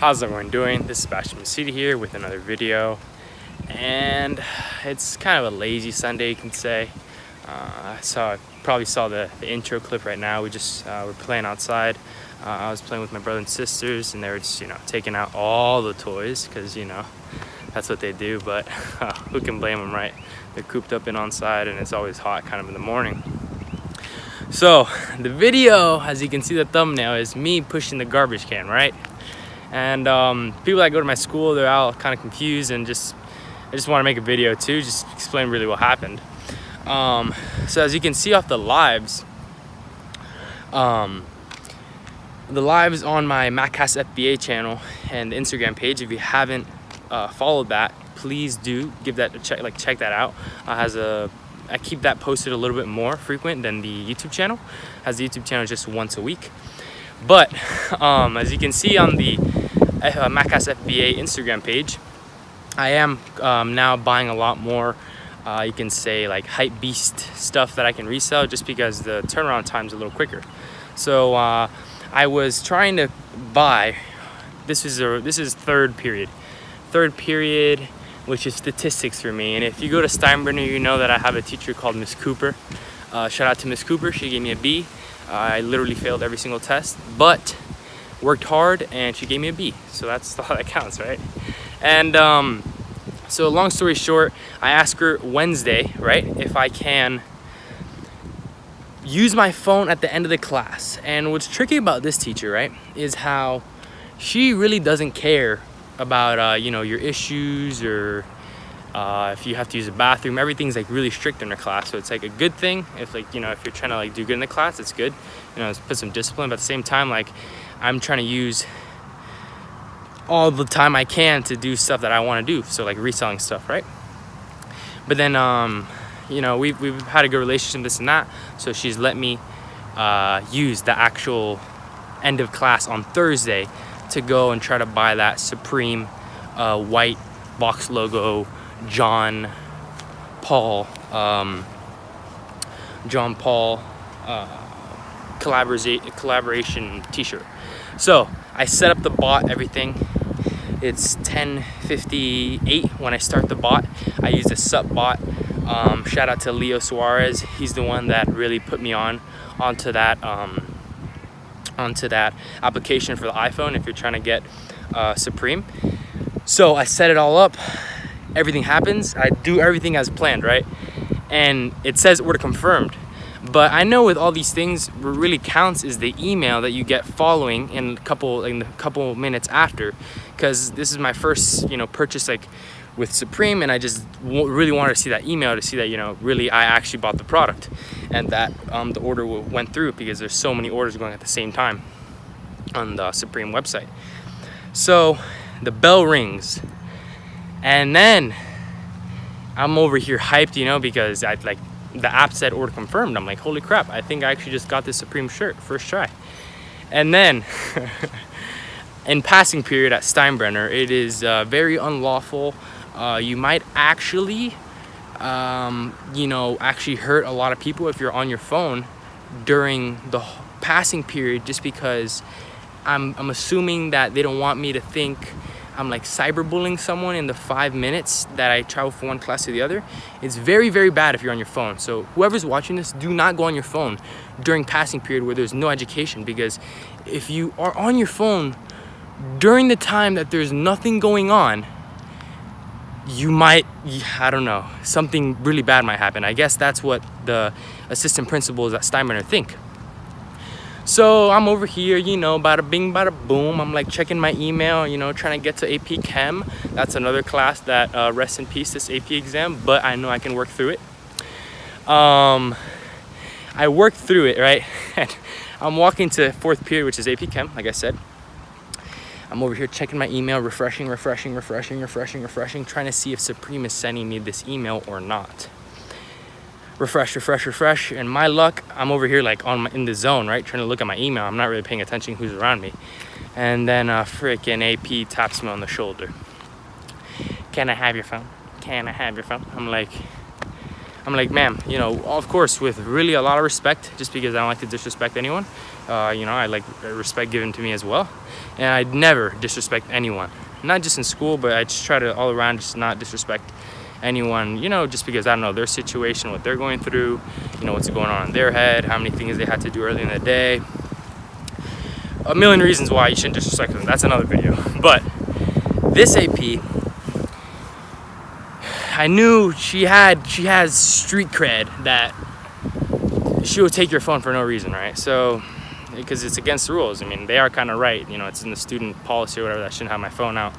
How's everyone doing? This is Sebastian Masidi here with another video, and it's kind of a lazy Sunday, you can say. I probably saw the intro clip right now. We're playing outside. I was playing with my brother and sisters, and they were just taking out all the toys because that's what they do. But who can blame them, right? They're cooped up on-site, and it's always hot kind of in the morning. So the video, as you can see the thumbnail, is me pushing the garbage can, right? And people that go to my school, they're all kind of confused, and I just want to make a video too, just explain really what happened. So as you can see off the lives on my Maccast FBA channel and the Instagram page, if you haven't followed that, please do give that a check. Check that out. I keep that posted a little bit more frequent than the YouTube channel, as the YouTube channel is just once a week. But as you can see on the Maccast FBA Instagram page, I am now buying a lot more, you can say, like hype beast stuff that I can resell, just because the turnaround time is a little quicker. So I was trying to buy, this is third period, which is statistics for me. And if you go to Steinbrenner, you know that I have a teacher called Miss Cooper. Shout out to Miss Cooper. She gave me a B. I literally failed every single test, but worked hard, and she gave me a B. So that's all that counts, right? And so long story short, I asked her Wednesday, right, if I can use my phone at the end of the class. And what's tricky about this teacher, right, is how she really doesn't care about your issues, or if you have to use a bathroom. Everything's like really strict in her class, so it's like a good thing. If if you're trying to do good in the class, it's good, put some discipline. But at the same time, I'm trying to use all the time I can to do stuff that I want to do, so like reselling stuff, right? But then we've had a good relationship, this and that, so she's let me use the actual end of class on Thursday to go and try to buy that Supreme white box logo John Paul collaboration t-shirt. So I set up the bot, everything. It's 10:58 when I start the bot. I use a sup bot. Shout out to Leo Suarez. He's the one that really put me onto that application for the iPhone if you're trying to get Supreme. So I set it all up. Everything happens. I do everything as planned, right? And it says order confirmed. But I know with all these things, what really counts is the email that you get following in the couple minutes after, because this is my first purchase with Supreme, and I just really wanted to see that email to see that really I actually bought the product, and that the order went through, because there's so many orders going at the same time on the Supreme website. So the bell rings, and then I'm over here hyped, because the app said order confirmed. I'm like, holy crap, I think I actually just got this Supreme shirt first try. And then in passing period at Steinbrenner, it is very unlawful. You might actually actually hurt a lot of people if you're on your phone during the passing period, just because I'm assuming that they don't want me to think I'm cyberbullying someone in the 5 minutes that I travel from one class to the other. It's very, very bad if you're on your phone. So whoever's watching this, do not go on your phone during passing period where there's no education, because if you are on your phone during the time that there's nothing going on, you might, I don't know, something really bad might happen. I guess that's what the assistant principals at Steinbrenner think. So I'm over here, bada bing, bada boom. I'm checking my email, trying to get to AP Chem. That's another class that rest in peace, this AP exam, but I know I can work through it. I worked through it, right? And I'm walking to fourth period, which is AP Chem, like I said. I'm over here checking my email, refreshing, trying to see if Supreme is sending me this email or not. Refresh, and my luck, I'm over here in the zone, right, trying to look at my email. I'm not really paying attention who's around me. And then freaking AP taps me on the shoulder. Can I have your phone? I'm like, I'm like, ma'am, you know, of course, with really a lot of respect, just because I don't like to disrespect anyone. You know, I like respect given to me as well. And I'd never disrespect anyone. Not just in school, but I just try to all around just not disrespect anyone, you know, just because I don't know their situation, what they're going through, you know, what's going on in their head, how many things they had to do early in the day. A million reasons why you shouldn't disrespect them. That's another video. But this AP, I knew she has street cred that she would take your phone for no reason, right? So, because it's against the rules. I mean, they are kind of right. You know, it's in the student policy or whatever that I shouldn't have my phone out.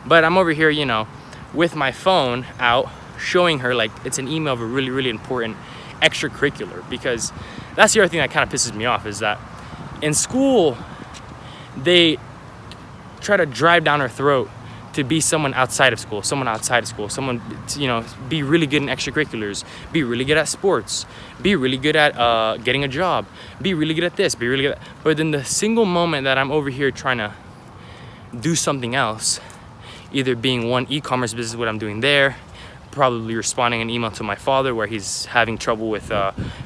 But I'm over here, you know, with my phone out, showing her like it's an email of a really, really important extracurricular. Because that's the other thing that kind of pisses me off is that in school, they try to drive down her throat to be someone outside of school, someone, you know, be really good in extracurriculars, be really good at sports, be really good at getting a job, be really good at this, be really good at... But then the single moment that I'm over here trying to do something else, either being one e-commerce business, what I'm doing there, probably responding an email to my father where he's having trouble with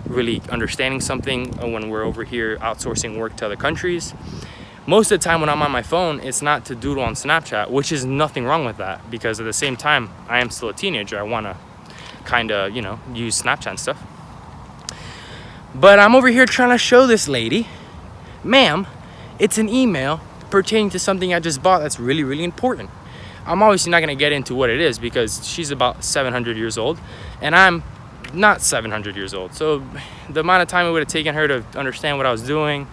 really understanding something when we're over here outsourcing work to other countries. Most of the time when I'm on my phone, it's not to doodle on Snapchat, which is nothing wrong with that, because at the same time, I am still a teenager. I want to kind of, you know, use Snapchat and stuff. But I'm over here trying to show this lady, ma'am, it's an email pertaining to something I just bought that's really, really important. I'm obviously not going to get into what it is because she's about 700 years old and I'm not 700 years old. So the amount of time it would have taken her to understand what I was doing,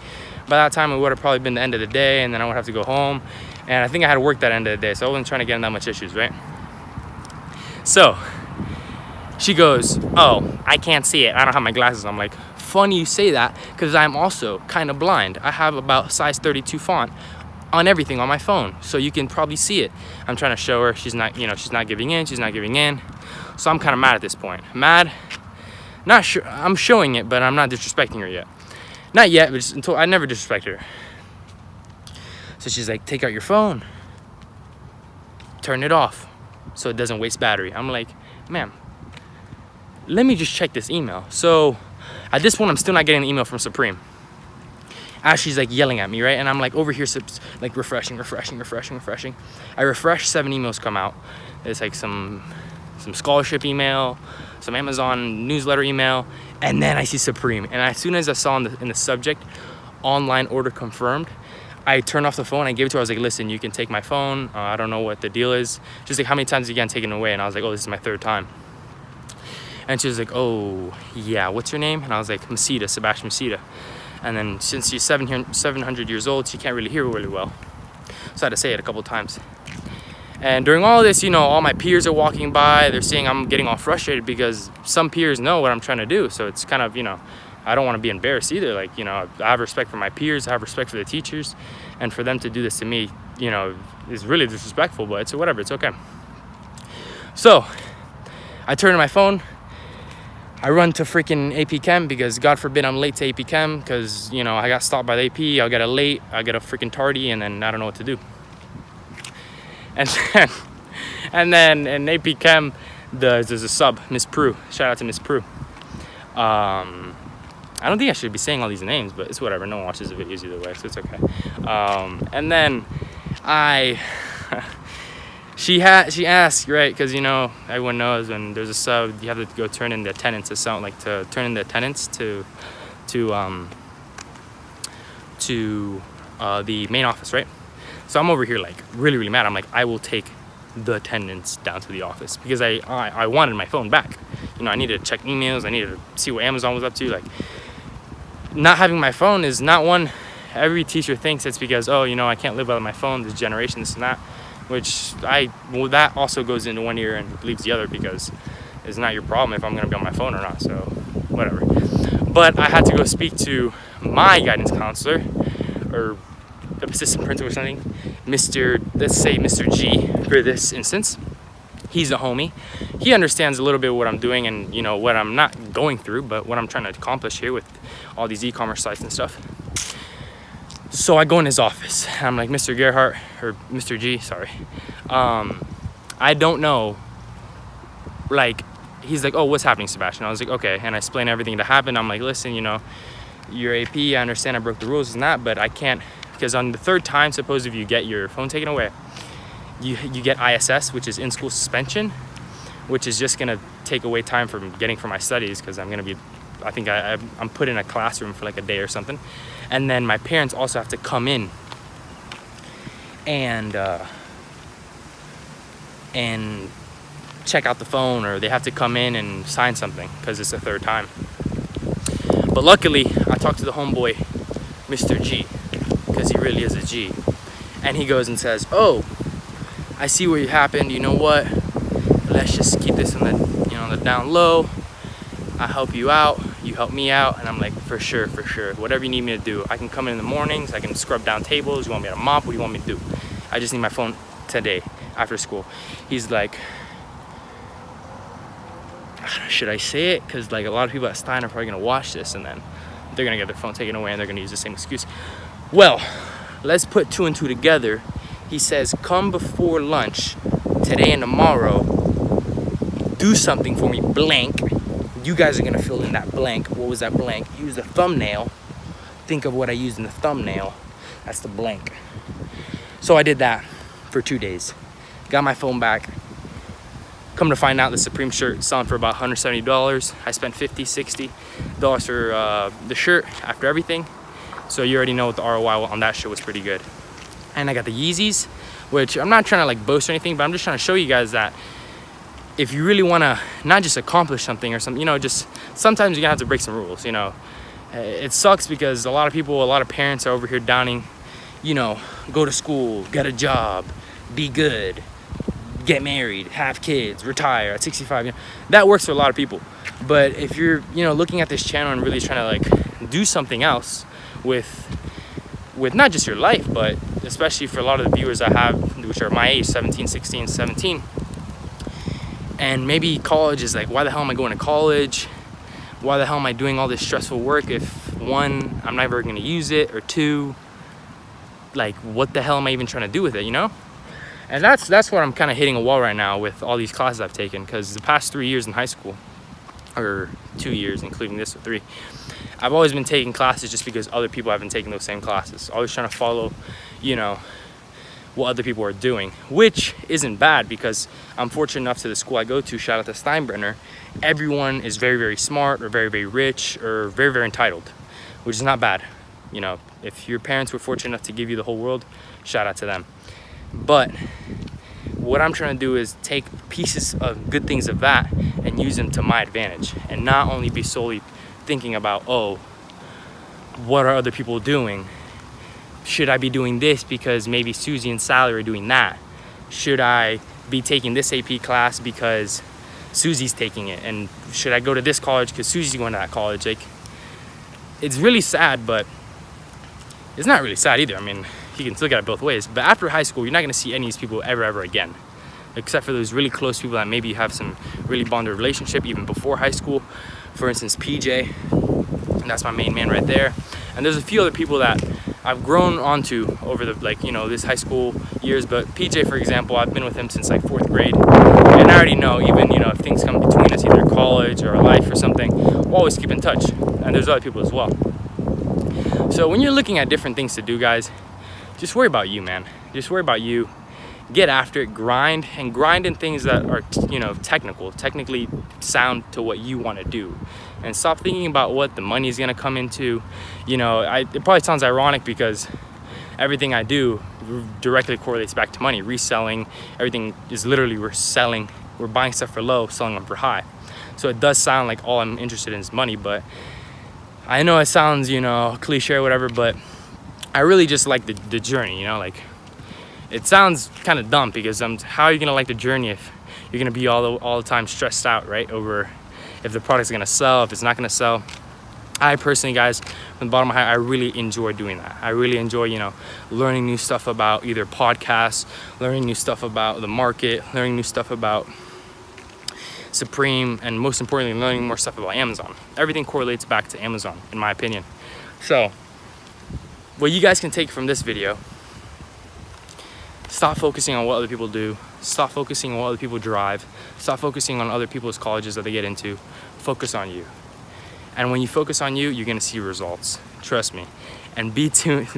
by that time it would have probably been the end of the day, and then I would have to go home, and I think I had to work that end of the day, so I wasn't trying to get in that much issues, right? So she goes, oh, I can't see it, I don't have my glasses. I'm like, funny you say that, because I'm also kind of blind. I have about size 32 font on everything on my phone, so you can probably see it. I'm trying to show her. She's not, you know, she's not giving in. So I'm kind of mad at this point. Mad, not sure. I'm showing it, but I'm not disrespecting her yet. Not yet, but just until I never disrespect her. So she's like, take out your phone, turn it off so it doesn't waste battery. I'm like, ma'am, let me just check this email. So at this point, I'm still not getting the email from Supreme. As she's like yelling at me, right? And I'm like over here, like refreshing. I refresh, 7 emails come out. It's like some scholarship email, some Amazon newsletter email, and then I see Supreme. And as soon as I saw in the subject, online order confirmed, I turned off the phone. I gave it to her. I was like, listen, you can take my phone. I don't know what the deal is. She's like, how many times have you gotten taken away? And I was like, oh, this is my 3rd time. And she was like, oh, yeah, what's your name? And I was like, Sebastian Mesita. And then since she's 700 years old, she can't really hear really well. So I had to say it a couple times. And during all this, you know, all my peers are walking by. They're seeing I'm getting all frustrated because some peers know what I'm trying to do. So it's kind of, you know, I don't want to be embarrassed either. Like, you know, I have respect for my peers. I have respect for the teachers. And for them to do this to me, you know, is really disrespectful. But it's whatever. It's okay. So I turn to my phone. I run to freaking AP Chem because God forbid I'm late to AP Chem because, you know, I got stopped by the AP. I'll get a late. I get a freaking tardy, and then I don't know what to do. And then in AP Chem, there's a sub, Miss Prue. Shout out to Miss Prue. I don't think I should be saying all these names, but it's whatever. No one watches the videos either way, so it's okay. And then she asked, right? Because, you know, everyone knows when there's a sub, you have to go turn in the attendance to turn in the attendance to the main office, right? So I'm over here like really, really mad. I'm like, I will take the attendance down to the office because I wanted my phone back. You know, I needed to check emails. I needed to see what Amazon was up to. Like, not having my phone is not one. Every teacher thinks it's because, oh, you know, I can't live without my phone. This generation, this and that. Which that also goes into one ear and leaves the other because it's not your problem if I'm going to be on my phone or not. So whatever. But I had to go speak to my guidance counselor or assistant principal or something, let's say Mr. G for this instance. He's a homie. He understands a little bit what I'm doing and, you know, what I'm not going through, but what I'm trying to accomplish here with all these e-commerce sites and stuff. So I go in his office. I'm like, Mr. Gerhardt, or Mr. G, sorry. I don't know, like, he's like, oh, what's happening, Sebastian? I was like, okay. And I explained everything that happened. I'm like, listen, you know, your AP, I understand I broke the rules and that, but I can't, because on the third time, suppose if you get your phone taken away, you get ISS, which is in-school suspension, which is just gonna take away time from getting for my studies, because I'm gonna be, I think I'm put in a classroom for like a day or something. And then my parents also have to come in and check out the phone, or they have to come in and sign something because it's the third time. But luckily, I talked to the homeboy, Mr. G, because he really is a G. And he goes and says, oh, I see what happened. You know what? Let's just keep this on the, you know, on the down low. I help you out. You help me out. And I'm like, for sure, for sure. Whatever you need me to do. I can come in the mornings. I can scrub down tables. You want me to mop? What do you want me to do? I just need my phone today after school. He's like, should I say it? Because like a lot of people at Stein are probably gonna watch this and then they're gonna get their phone taken away and they're gonna use the same excuse. Well, let's put 2 and 2 together. He says, come before lunch today and tomorrow, do something for me, blank. You guys are gonna fill in that blank. What was that blank? Use the thumbnail. Think of what I used in the thumbnail. That's the blank. So I did that for 2 days. Got my phone back. Come to find out, the Supreme shirt selling for about $170. I spent $50, $60 for the shirt after everything. So you already know what the ROI on that shirt was pretty good. And I got the Yeezys, which I'm not trying to like boast or anything, but I'm just trying to show you guys that if you really want to not just accomplish something or something, you know, just sometimes you're gonna have to break some rules, you know. It sucks because a lot of people, a lot of parents are over here downing, you know, go to school, get a job, be good, get married, have kids, retire at 65. You know, that works for a lot of people. But if you're, you know, looking at this channel and really trying to like do something else with not just your life, but especially for a lot of the viewers I have, which are my age, 17, 16, 17, and maybe college is like, why the hell am I going to college? Why the hell am I doing all this stressful work if 1, I'm never going to use it, or 2, like what the hell am I even trying to do with it, you know? And that's where I'm kind of hitting a wall right now with all these classes I've taken, because the past 3 years in high school, or 2 years including this, or 3, I've always been taking classes just because other people have been taking those same classes. Always trying to follow, you know, what other people are doing, which isn't bad because I'm fortunate enough to the school I go to, shout out to Steinbrenner, everyone is very, very smart or very, very rich or very, very entitled, which is not bad. You know, if your parents were fortunate enough to give you the whole world, shout out to them. But what I'm trying to do is take pieces of good things of that and use them to my advantage, and not only be solely thinking about, oh, what are other people doing? Should I be doing this because maybe Susie and Sally are doing that? Should I be taking this AP class because Susie's taking it? And should I go to this college because Susie's going to that college? Like, it's really sad, but it's not really sad either. I mean, you can look at it both ways. But after high school, you're not going to see any of these people ever again, except for those really close people that maybe you have some really bonded relationship even before high school. For instance, PJ, and that's my main man right there. And there's a few other people that I've grown onto over the, like, you know, this high school years. But PJ, for example, I've been with him since like 4th grade, and I already know, even, you know, if things come between us, either college or life or something, we'll always keep in touch. And there's other people as well. So when you're looking at different things to do, guys, just worry about you, man. Just worry about you. Get after it, grind in things that are, you know, technically sound to what you want to do, and stop thinking about what the money is going to come into. You know, it probably sounds ironic because everything I do directly correlates back to money. Reselling, everything is literally, we're buying stuff for low, selling them for high. So it does sound like all I'm interested in is money, but I know it sounds, you know, cliche or whatever, but I really just like the journey, you know, like, it sounds kind of dumb because how are you gonna like the journey if you're gonna be all the time stressed out, right, over if the product's gonna sell, if it's not gonna sell. I personally, guys, from the bottom of my heart, I really enjoy doing that. I really enjoy, you know, learning new stuff about either podcasts, learning new stuff about the market, learning new stuff about Supreme, and most importantly, learning more stuff about Amazon. Everything correlates back to Amazon, in my opinion. So what you guys can take from this video: stop focusing on what other people do. Stop focusing on what other people drive. Stop focusing on other people's colleges that they get into. Focus on you. And when you focus on you, you're gonna see results. Trust me. And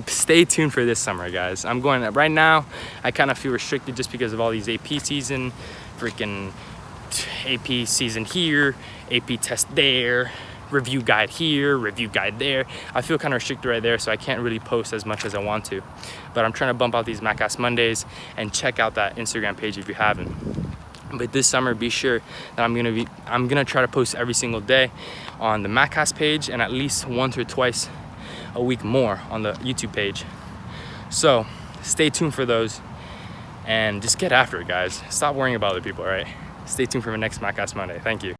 stay tuned for this summer, guys. I'm going right now. I kind of feel restricted just because of all these AP season, freaking AP season here, AP test there, review guide here, review guide there. I feel kind of restricted right there, so I can't really post as much as I want to. But I'm trying to bump out these Maccast Mondays, and check out that Instagram page if you haven't. But this summer, be sure that I'm gonna try to post every single day on the Maccast page, and at least once or twice a week more on the YouTube page. So stay tuned for those, and just get after it, guys. Stop worrying about other people, all right? Stay tuned for my next Maccast Monday. Thank you.